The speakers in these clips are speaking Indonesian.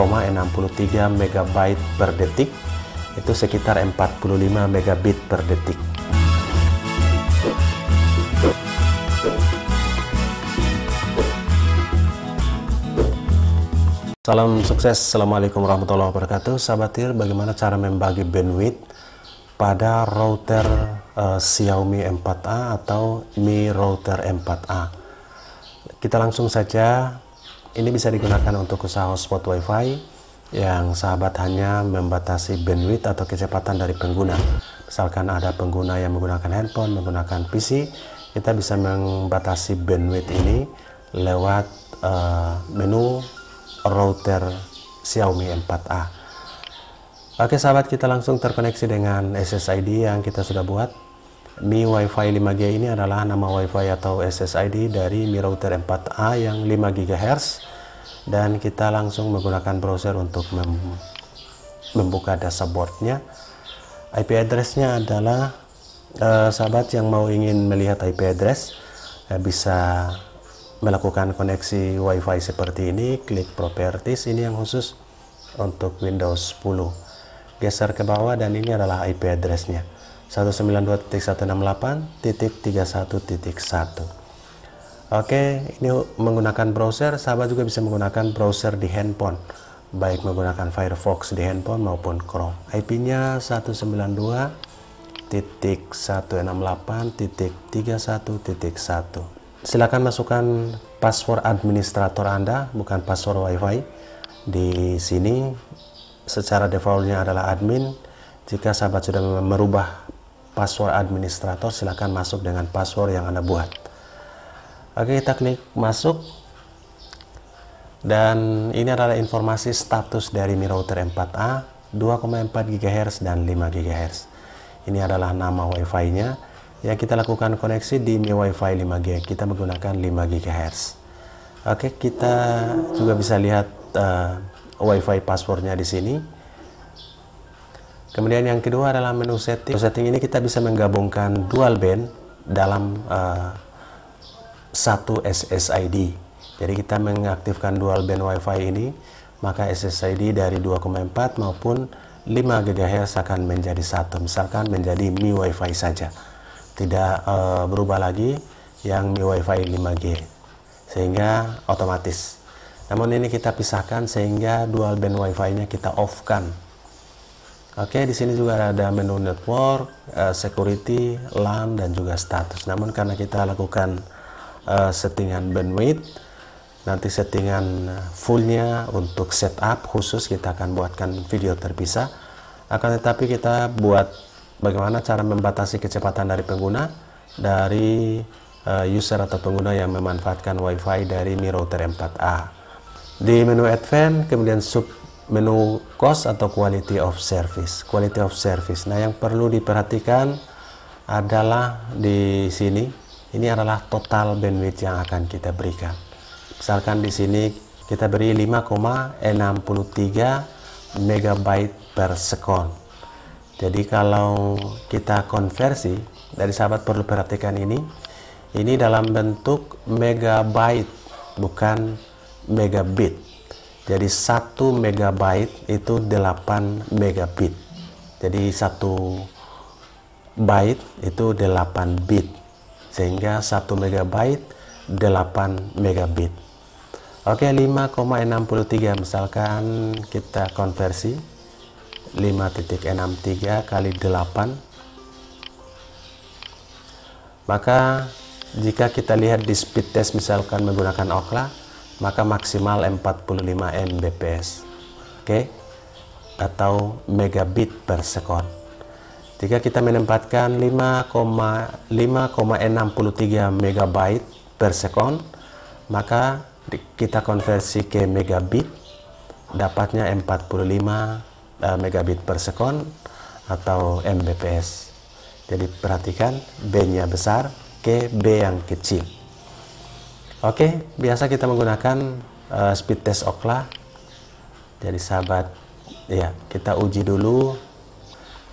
4,63 MB per detik, itu sekitar 45 megabit per detik. Salam sukses, Assalamualaikum warahmatullahi wabarakatuh. Sahabat TIR, bagaimana cara membagi bandwidth pada router Xiaomi 4A atau Mi Router 4A? Kita langsung saja. Ini bisa digunakan untuk usaha hotspot WiFi yang sahabat hanya membatasi bandwidth atau kecepatan dari pengguna. Misalkan ada pengguna yang menggunakan handphone, menggunakan PC, kita bisa membatasi bandwidth ini lewat menu router Xiaomi 4A. Oke sahabat, kita langsung terkoneksi dengan SSID yang kita sudah buat. Mi WiFi 5G ini adalah nama WiFi atau SSID dari Mi Router 4A yang 5 GHz, dan kita langsung menggunakan browser untuk membuka dashboardnya. IP address-nya adalah sahabat yang ingin melihat IP address bisa melakukan koneksi WiFi seperti ini, klik properties, ini yang khusus untuk Windows 10. Geser ke bawah dan ini adalah IP address-nya. 192.168.31.1. Oke, ini menggunakan browser. Sahabat juga bisa menggunakan browser di handphone, baik menggunakan Firefox di handphone maupun Chrome. IP-nya 192.168.31.1. Silakan masukkan password administrator Anda, bukan password WiFi. Di sini secara defaultnya adalah admin. Jika sahabat sudah merubah password administrator, silakan masuk dengan password yang Anda buat. Oke, kita klik masuk. Dan ini adalah informasi status dari Mi Router 4A, 2,4 GHz dan 5 GHz. Ini adalah nama WiFi-nya. Yang kita lakukan koneksi di Mi WiFi 5G, kita menggunakan 5 GHz. Oke, kita juga bisa lihat WiFi passwordnya di sini. Kemudian yang kedua adalah menu setting. Setting ini kita bisa menggabungkan dual band dalam satu SSID. Jadi kita mengaktifkan dual band WiFi ini, maka SSID dari 2,4 maupun 5 GHz akan menjadi satu. Misalkan menjadi Mi WiFi saja, tidak berubah lagi yang Mi WiFi 5G, sehingga otomatis. Namun ini kita pisahkan sehingga dual band WiFi-nya kita off-kan. Oke, di sini juga ada menu network, security, LAN, dan juga status. Namun karena kita lakukan settingan bandwidth, nanti settingan fullnya untuk setup khusus kita akan buatkan video terpisah. Akan tetapi kita buat bagaimana cara membatasi kecepatan dari pengguna, dari user atau pengguna yang memanfaatkan WiFi dari Mi Router 4A. Di menu advance, kemudian sub menu cost atau quality of service. Quality of service. Nah, yang perlu diperhatikan adalah di sini, ini adalah total bandwidth yang akan kita berikan. Misalkan di sini kita beri 5,63 megabyte per second. Jadi kalau kita konversi, dari sahabat perlu perhatikan ini dalam bentuk megabyte, bukan megabit. Jadi 1 megabyte itu 8 megabit. Jadi 1 byte itu 8 bit. Sehingga 1 megabyte 8 megabit. Oke, 5,63 misalkan kita konversi 5.63 kali 8. Maka jika kita lihat di speed test misalkan menggunakan Ookla, maka maksimal 45 Mbps, oke, atau megabit per second. Jika kita menempatkan 5,63 megabyte per second, maka kita konversi ke megabit, dapatnya 45 megabit per second atau Mbps. Jadi perhatikan B-nya besar ke B yang kecil. Oke, biasa kita menggunakan speed test Ookla. Jadi sahabat, ya kita uji dulu.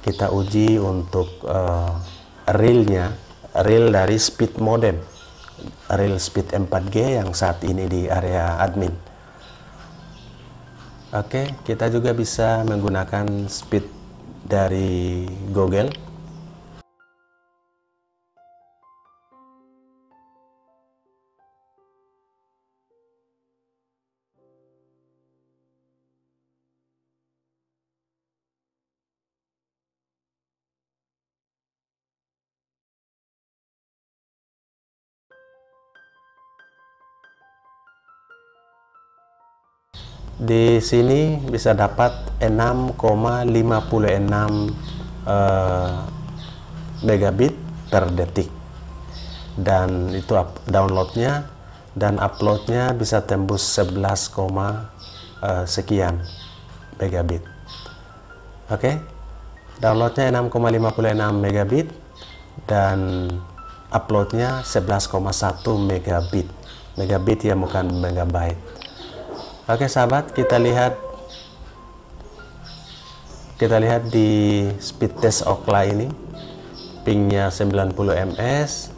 Kita uji untuk real dari speed modem, real speed 4G yang saat ini di area admin. Oke, kita juga bisa menggunakan speed dari Google. Di sini bisa dapat 6,56 megabit per detik, dan itu downloadnya, dan uploadnya bisa tembus 11, sekian megabit. Oke, downloadnya 6,56 megabit dan uploadnya 11,1 megabit. Megabit ya, bukan megabyte. Oke sahabat, kita lihat di speed test Ookla ini, pingnya 90 ms.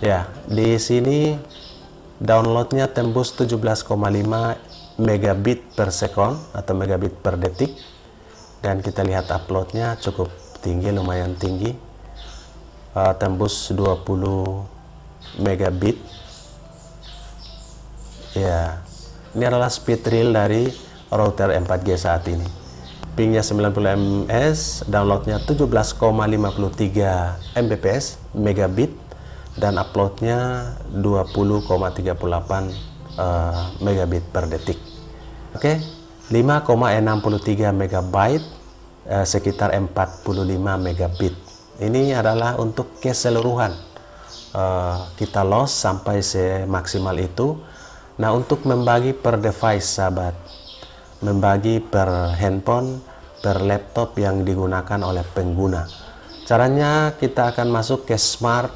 Ya, di sini downloadnya tembus 17,5 megabit per sekon atau megabit per detik, dan kita lihat uploadnya cukup tinggi, lumayan tinggi, tembus 20 megabit. Ya, ini adalah speed real dari router 4G saat ini. Pingnya 90 ms, downloadnya 17,53 Mbps megabit, dan uploadnya 20,38 megabit per detik. Oke, 5,63 megabyte, sekitar 45 megabit. Ini adalah untuk keseluruhan. Kita loss sampai semaksimal itu. Nah, untuk membagi per device sahabat, membagi per handphone, per laptop yang digunakan oleh pengguna. Caranya kita akan masuk ke Smart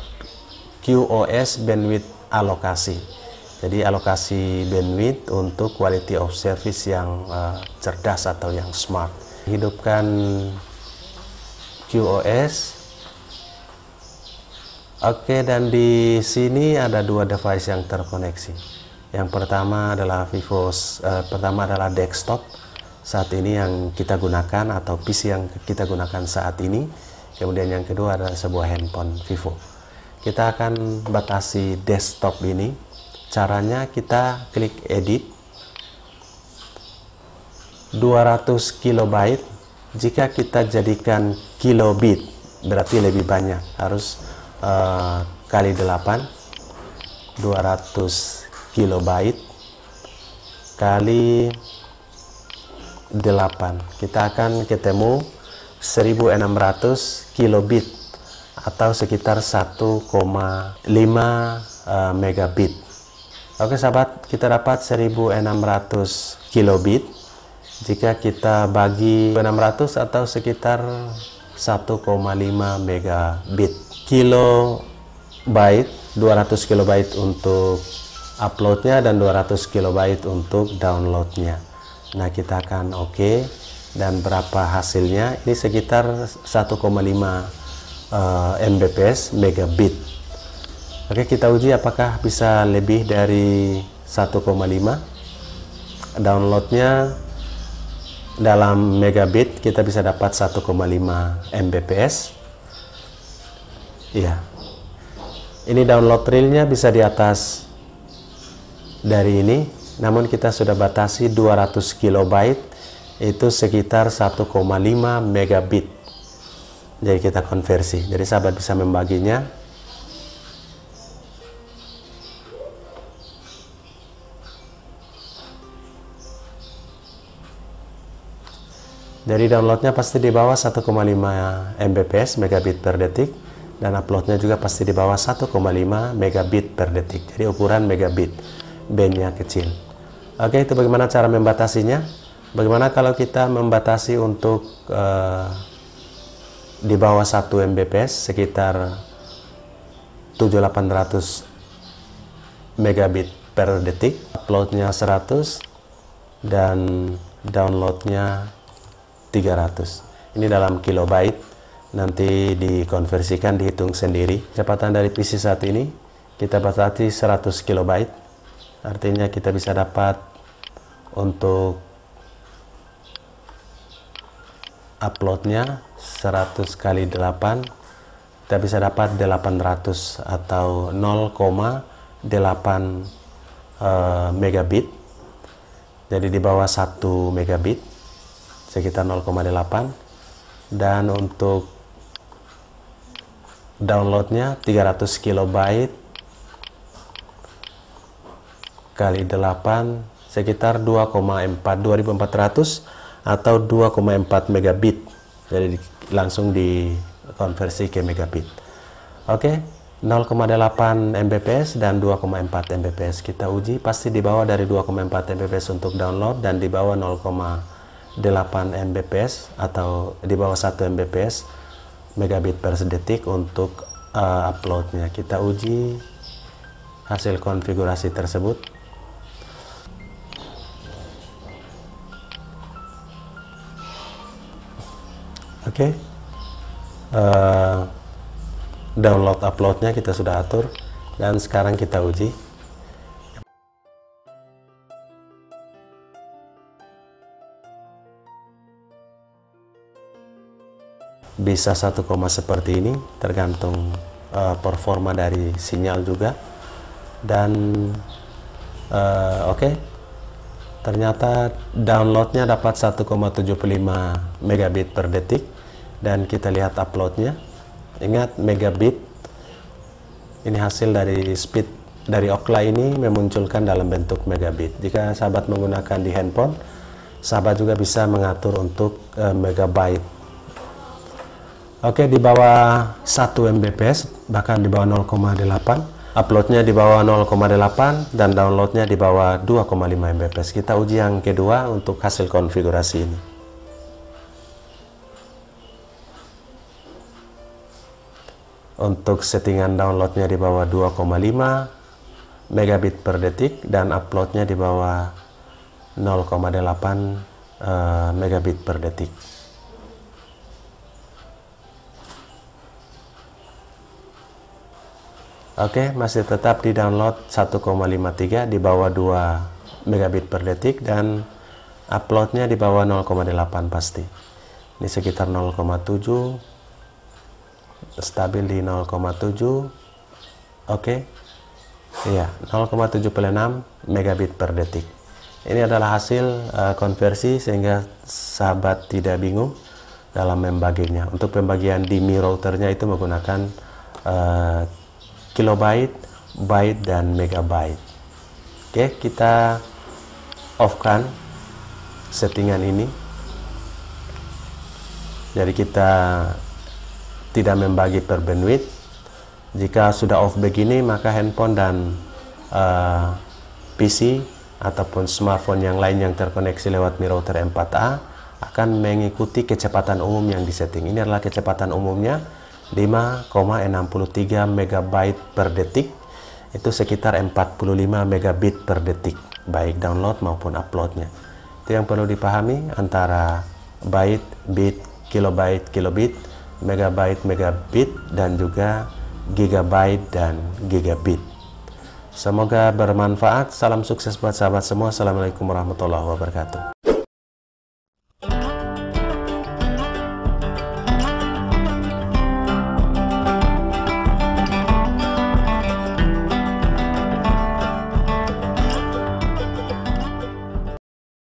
QoS bandwidth alokasi. Jadi alokasi bandwidth untuk quality of service yang cerdas atau yang smart. Hidupkan QoS. Oke, dan di sini ada dua device yang terkoneksi. Yang pertama adalah desktop saat ini yang kita gunakan, atau PC yang kita gunakan saat ini. Kemudian yang kedua adalah sebuah handphone Vivo. Kita akan batasi desktop ini. Caranya kita klik edit, 200 kilobyte. Jika kita jadikan kilobit berarti lebih banyak, harus kali 8, 200 kilobyte kali 8, kita akan ketemu 1600 kilobit atau sekitar 1,5 megabit. Oke sahabat, kita dapat 1600 kilobit. Jika kita bagi 600 atau sekitar 1,5 megabit. Kilobyte, 200 kilobyte untuk uploadnya dan 200 kilobyte untuk downloadnya. Nah, kita akan oke. Dan berapa hasilnya? Ini sekitar 1,5 Mbps megabit. Oke, kita uji apakah bisa lebih dari 1,5. Downloadnya dalam megabit kita bisa dapat 1,5 Mbps. Iya, ini download realnya bisa di atas dari ini, namun kita sudah batasi 200 kilobyte, itu sekitar 1,5 megabit. Jadi kita konversi. Jadi sahabat bisa membaginya. Dari downloadnya pasti di bawah 1,5 Mbps megabit per detik, dan uploadnya juga pasti di bawah 1,5 megabit per detik. Jadi ukuran megabit, bandnya kecil. Oke, itu bagaimana cara membatasinya. Bagaimana kalau kita membatasi untuk di bawah 1 Mbps, sekitar 7.800 megabit per detik, uploadnya 100 dan downloadnya 300. Ini dalam kilobyte, nanti dikonversikan, dihitung sendiri. Kecepatan dari PC saat ini kita batasi 100 kilobyte, artinya kita bisa dapat Untuk uploadnya 100 kali 8, kita bisa dapat 800 atau 0,8 megabit. Jadi di bawah 1 megabit, sekitar 0,8. Dan untuk downloadnya 300 kilobyte kali 8, sekitar 2400 atau 2,4 megabit. Jadi langsung dikonversi ke megabit. Oke, 0,8 Mbps dan 2,4 Mbps kita uji. Pasti di bawah dari 2,4 Mbps untuk download dan di bawah 0,8 Mbps atau di bawah 1 Mbps megabit per detik untuk uploadnya. Kita uji hasil konfigurasi tersebut. Oke, download uploadnya kita sudah atur dan sekarang kita uji. Bisa 1, seperti ini, tergantung performa dari sinyal juga. Dan oke. Ternyata downloadnya dapat 1,75 megabit per detik. Dan kita lihat uploadnya. Ingat, megabit ini hasil dari speed dari Ookla ini memunculkan dalam bentuk megabit. Jika sahabat menggunakan di handphone, sahabat juga bisa mengatur untuk megabyte. Oke, di bawah 1 Mbps, bahkan di bawah 0,8. Uploadnya di bawah 0,8 dan downloadnya di bawah 2,5 Mbps. Kita uji yang kedua untuk hasil konfigurasi ini. Untuk settingan downloadnya di bawah 2,5 megabit per detik dan uploadnya di bawah 0,8 megabit per detik. Oke, masih tetap di download 1,53 di bawah 2 megabit per detik dan uploadnya di bawah 0,8 pasti. Ini sekitar 0,7, stabil di 0,7. Oke, iya, 0,76 megabit per detik. Ini adalah hasil konversi sehingga sahabat tidak bingung dalam membaginya. Untuk pembagian di Mi routernya itu menggunakan kilobyte, byte, dan megabyte. Oke, kita off-kan settingan ini. Jadi kita tidak membagi per bandwidth. Jika sudah off begini, maka handphone dan PC ataupun smartphone yang lain yang terkoneksi lewat Mi Router 4A akan mengikuti kecepatan umum yang disetting. Ini adalah kecepatan umumnya 5,63 megabyte per detik. Itu sekitar 45 megabit per detik, baik download maupun uploadnya. Itu yang perlu dipahami antara byte, bit, kilobyte, kilobit, megabyte, megabit, dan juga gigabyte dan gigabit. Semoga bermanfaat. Salam sukses buat sahabat semua. Assalamualaikum warahmatullahi wabarakatuh.